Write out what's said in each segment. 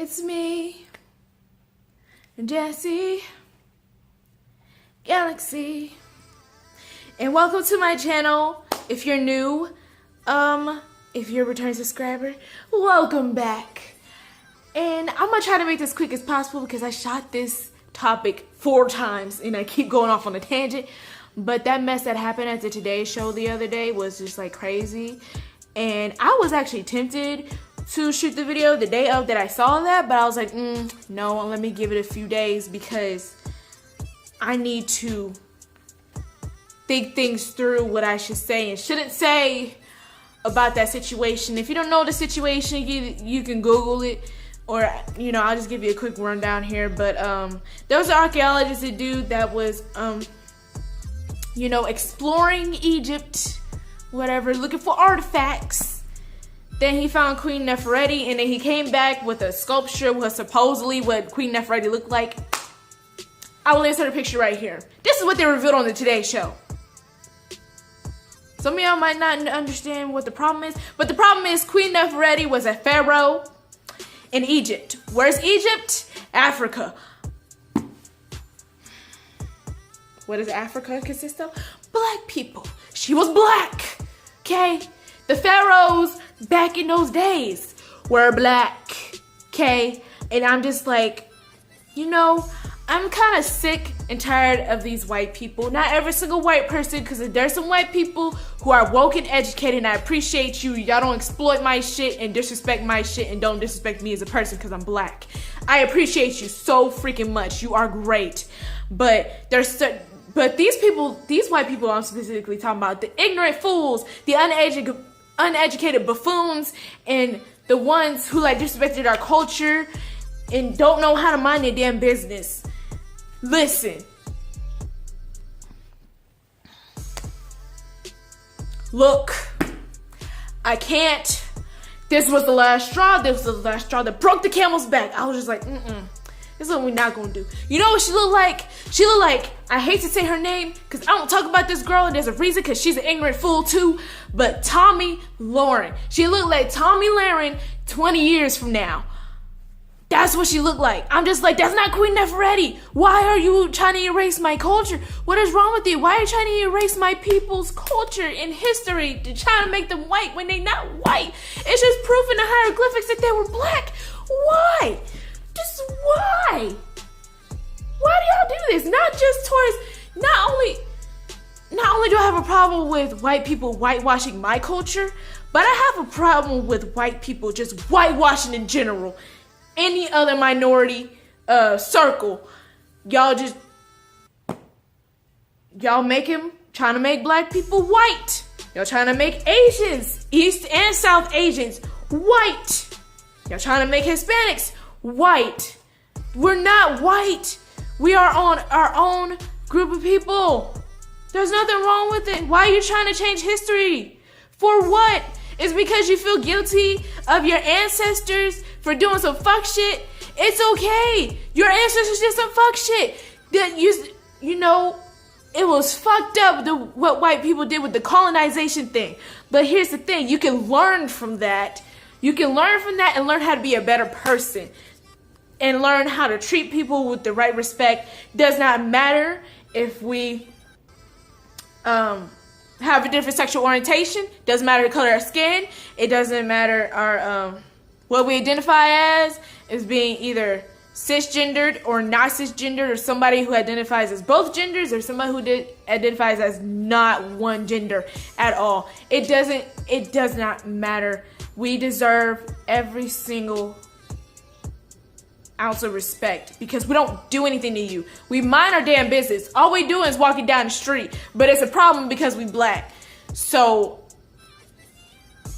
It's me, Jessie Galaxy, and welcome to my channel. If you're new, if you're a returning subscriber, welcome back. And I'm gonna try to make this quick as possible because I shot this topic 4 times and I keep going off on a tangent. But that mess that happened at the Today Show the other day was just like crazy. And I was actually tempted to shoot the video the day of that I saw that, but I was like, no, let me give it a few days because I need to think things through what I should say and shouldn't say about that situation. If you don't know the situation, you can Google it, or I'll just give you a quick rundown here. But there was an archaeologist, a dude that was exploring Egypt, whatever, looking for artifacts. Then he found Queen Nefertiti, and then he came back with a sculpture with supposedly what Queen Nefertiti looked like. I will insert a picture right here. This is what they revealed on the Today Show. Some of y'all might not understand what the problem is, but the problem is Queen Nefertiti was a pharaoh in Egypt. Where's Egypt? Africa. What does Africa consist of? Black people. She was black, okay? The pharaohs back in those days were black, okay? And I'm just like, I'm kind of sick and tired of these white people. Not every single white person, because there's some white people who are woke and educated, and I appreciate you. Y'all don't exploit my shit and disrespect my shit and don't disrespect me as a person because I'm black. I appreciate you so freaking much. You are great. But these people, these white people I'm specifically talking about, the ignorant fools, the uneducated buffoons, and the ones who disrespected our culture and don't know how to mind their damn business. Listen. Look, I can't. This was the last straw. This was the last straw that broke the camel's back. I was just like, this is what we're not gonna do. You know what she looked like? She looked like, I hate to say her name because I don't talk about this girl and there's a reason because she's an ignorant fool too, but Tomi Lahren. She looked like Tomi Lahren 20 years from now. That's what she looked like. I'm just like, that's not Queen Nefertiti. Why are you trying to erase my culture? What is wrong with you? Why are you trying to erase my people's culture and history to try to make them white when they not white? It's just proof in the hieroglyphics that they were black. Why? Just why? Why do y'all do this? Not just towards, not only do I have a problem with white people whitewashing my culture, but I have a problem with white people just whitewashing in general. Any other minority circle, y'all trying to make black people white. Y'all trying to make Asians, East and South Asians, white. Y'all trying to make Hispanics white. We're not white. We are on our own group of people. There's nothing wrong with it. Why are you trying to change history? For what? It's because you feel guilty of your ancestors for doing some fuck shit. It's okay. Your ancestors did some fuck shit. That it was fucked up what white people did with the colonization thing. But here's the thing. You can learn from that. You can learn from that and learn how to be a better person. And learn how to treat people with the right respect. Does not matter if we have a different sexual orientation. Doesn't matter the color of our skin. It doesn't matter our what we identify as being either cisgendered or not cisgendered, or somebody who identifies as both genders, or somebody who identifies as not one gender at all. It does not matter. We deserve every single ounce of respect because we don't do anything to you. We mind our damn business. All we do is walking down the street, but it's a problem because we black. So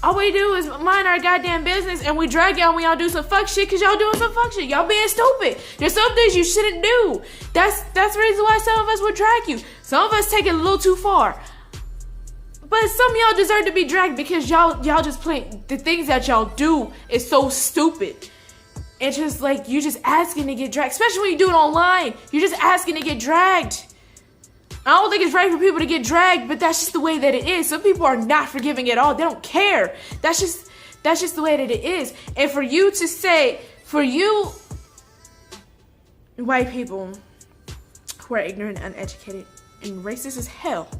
all we do is mind our goddamn business, and we drag y'all when y'all do some fuck shit because y'all doing some fuck shit. Y'all being stupid. There's some things you shouldn't do. That's the reason why some of us would drag you. Some of us take it a little too far. But some of y'all deserve to be dragged because y'all just play. The things that y'all do is so stupid. It's just like, you're just asking to get dragged. Especially when you do it online. You're just asking to get dragged. I don't think it's right for people to get dragged, but that's just the way that it is. Some people are not forgiving at all. They don't care. That's just the way that it is. And for you to say, For you, white people who are ignorant, uneducated, and racist as hell,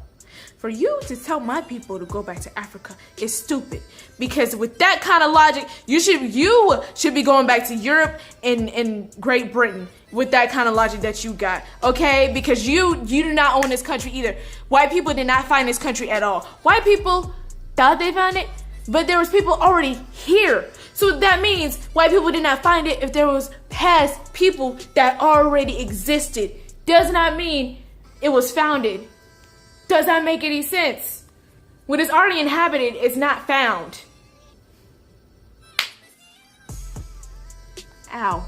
for you to tell my people to go back to Africa is stupid. Because with that kind of logic, you should be going back to Europe and Great Britain with that kind of logic that you got, okay? Because you do not own this country either. White people did not find this country at all. White people thought they found it, but there was people already here. So that means white people did not find it if there was past people that already existed. Does not mean it was founded. Does that make any sense? When it's already inhabited, it's not found. Ow.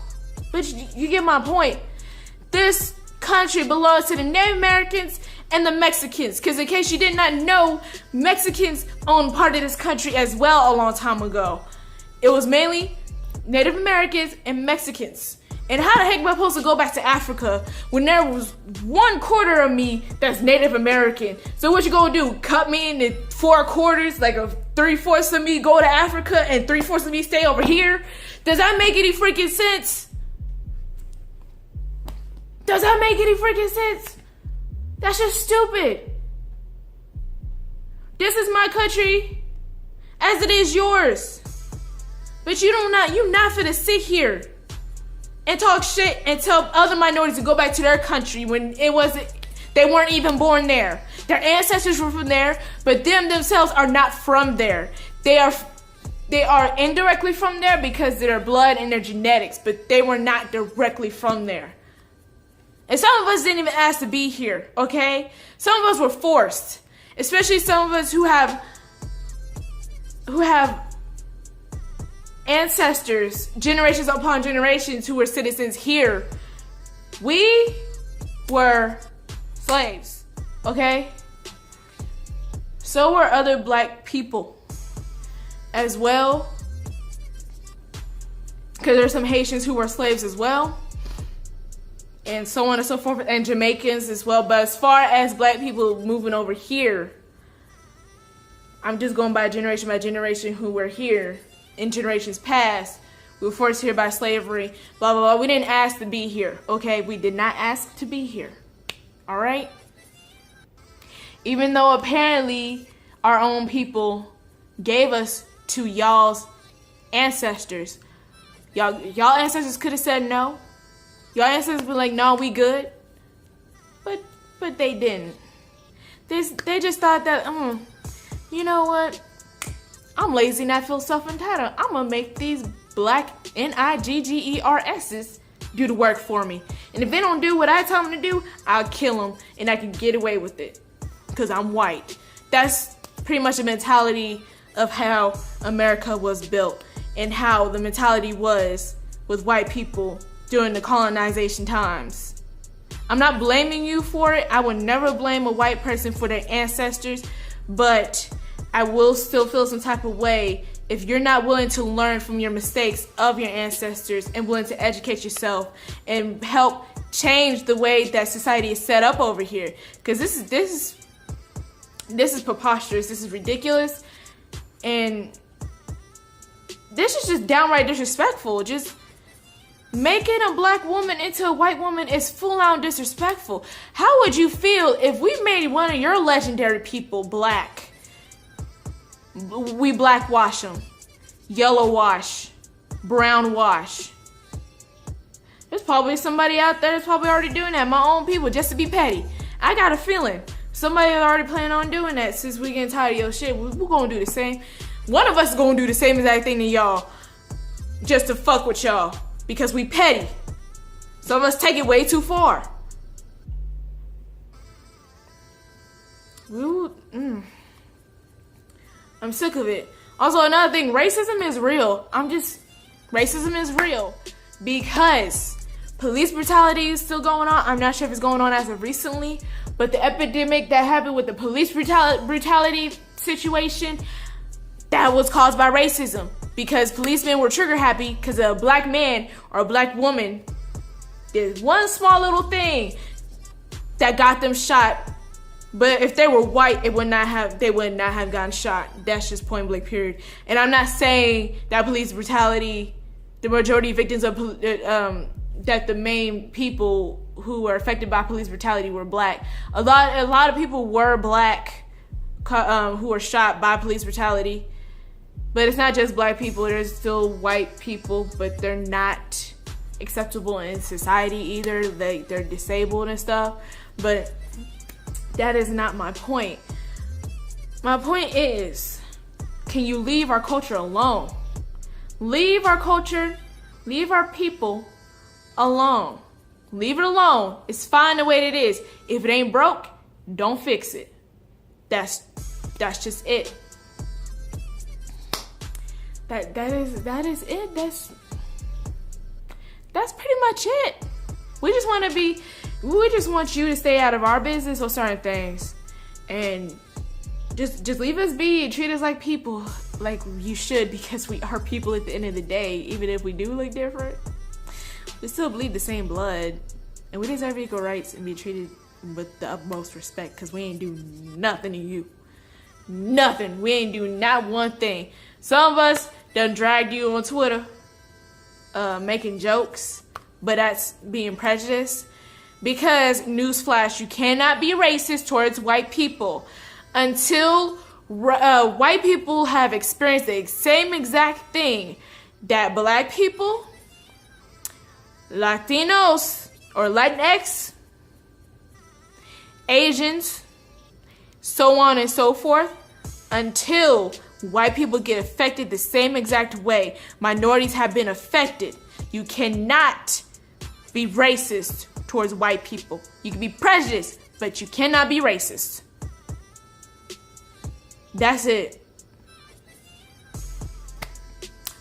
But you get my point. This country belongs to the Native Americans and the Mexicans. Because in case you did not know, Mexicans owned part of this country as well a long time ago. It was mainly Native Americans and Mexicans. And how the heck am I supposed to go back to Africa when there was 1/4 of me that's Native American? So what you gonna do? Cut me into 4 quarters, like a 3/4 of me go to Africa and 3/4 of me stay over here? Does that make any freaking sense? Does that make any freaking sense? That's just stupid. This is my country, as it is yours. But you're not finna sit here and talk shit and tell other minorities to go back to their country when they weren't even born there. Their ancestors were from there, but them themselves are not from there. They are indirectly from there because of their blood and their genetics, but they were not directly from there. And some of us didn't even ask to be here, okay? Some of us were forced, especially some of us who have ancestors, generations upon generations, who were citizens here. We were slaves, okay? So were other black people as well, because there's some Haitians who were slaves as well, and so on and so forth, and Jamaicans as well. But as far as black people moving over here, I'm just going by generation who were here in generations past. We were forced here by slavery, blah, blah, blah. We didn't ask to be here, okay? We did not ask to be here, all right? Even though apparently our own people gave us to y'all's ancestors. Y'all ancestors could have said no. Y'all ancestors were like, no, we good. But they didn't. They just thought that, you know what? I'm lazy and I feel self-entitled. I'm gonna make these black NIGGERS's do the work for me. And if they don't do what I tell them to do, I'll kill them and I can get away with it because I'm white. That's pretty much the mentality of how America was built and how the mentality was with white people during the colonization times. I'm not blaming you for it. I would never blame a white person for their ancestors, but I will still feel some type of way if you're not willing to learn from your mistakes of your ancestors and willing to educate yourself and help change the way that society is set up over here. Because this is preposterous. This is ridiculous, and this is just downright disrespectful. Just making a black woman into a white woman is full-on disrespectful. How would you feel if we made one of your legendary people black? We black wash them, yellow wash, brown wash. There's probably somebody out there that's probably already doing that. My own people, just to be petty. I got a feeling somebody already planning on doing that. Since we getting tired of your shit, we're gonna do the same. One of us is gonna do the same exact thing to y'all, just to fuck with y'all, because we petty. Some of us take it way too far. I'm sick of it. Also, another thing, racism is real. Racism is real because police brutality is still going on. I'm not sure if it's going on as of recently, but the epidemic that happened with the police brutality situation, that was caused by racism because policemen were trigger happy because a black man or a black woman did one small little thing that got them shot. But if they were white, they would not have gotten shot. That's just point blank period. And I'm not saying that police brutality the majority of victims of that the main people who were affected by police brutality were black. A lot of people were black who were shot by police brutality, but it's not just black people. There's still white people, but they're not acceptable in society either. They're disabled and stuff, but that is not my point. My point is, can you leave our culture alone? Leave our culture, leave our people alone. Leave it alone. It's fine the way it is. If it ain't broke, don't fix it. That's just it. That is it. That's pretty much it. We just want you to stay out of our business on certain things, and just leave us be and treat us like people, like you should, because we are people at the end of the day. Even if we do look different, we still bleed the same blood, and we deserve equal rights and be treated with the utmost respect, because we ain't do nothing to you. Nothing. We ain't do not one thing. Some of us done dragged you on Twitter making jokes, but that's being prejudiced, because newsflash, you cannot be racist towards white people until white people have experienced the same exact thing that black people, Latinos or Latinx, Asians, so on and so forth, until white people get affected the same exact way minorities have been affected. You cannot be racist towards white people. You can be prejudiced, but you cannot be racist. That's it.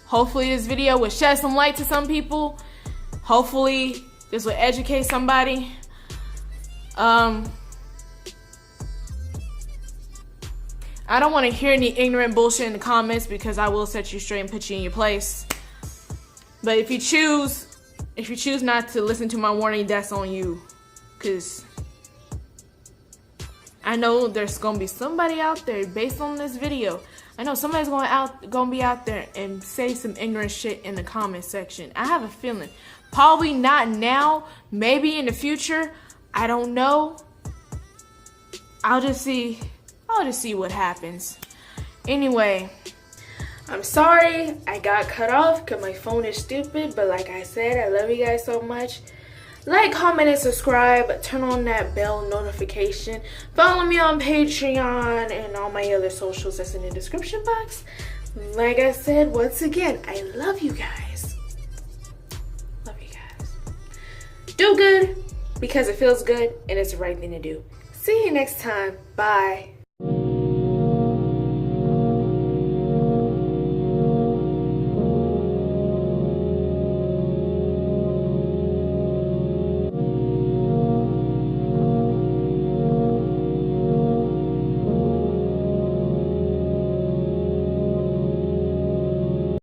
Hopefully this video will shed some light to some people. Hopefully this will educate somebody. I don't want to hear any ignorant bullshit in the comments, because I will set you straight and put you in your place. But if you choose not to listen to my warning, that's on you. Because I know there's going to be somebody out there, based on this video, I know somebody's going to be out there and say some ignorant shit in the comment section. I have a feeling. Probably not now, maybe in the future. I don't know. I'll just see what happens. Anyway, I'm sorry I got cut off because my phone is stupid, but like I said, I love you guys so much. Like, comment, and subscribe. Turn on that bell notification. Follow me on Patreon and all my other socials that's in the description box. Like I said, once again, I love you guys. Love you guys. Do good because it feels good and it's the right thing to do. See you next time. Bye.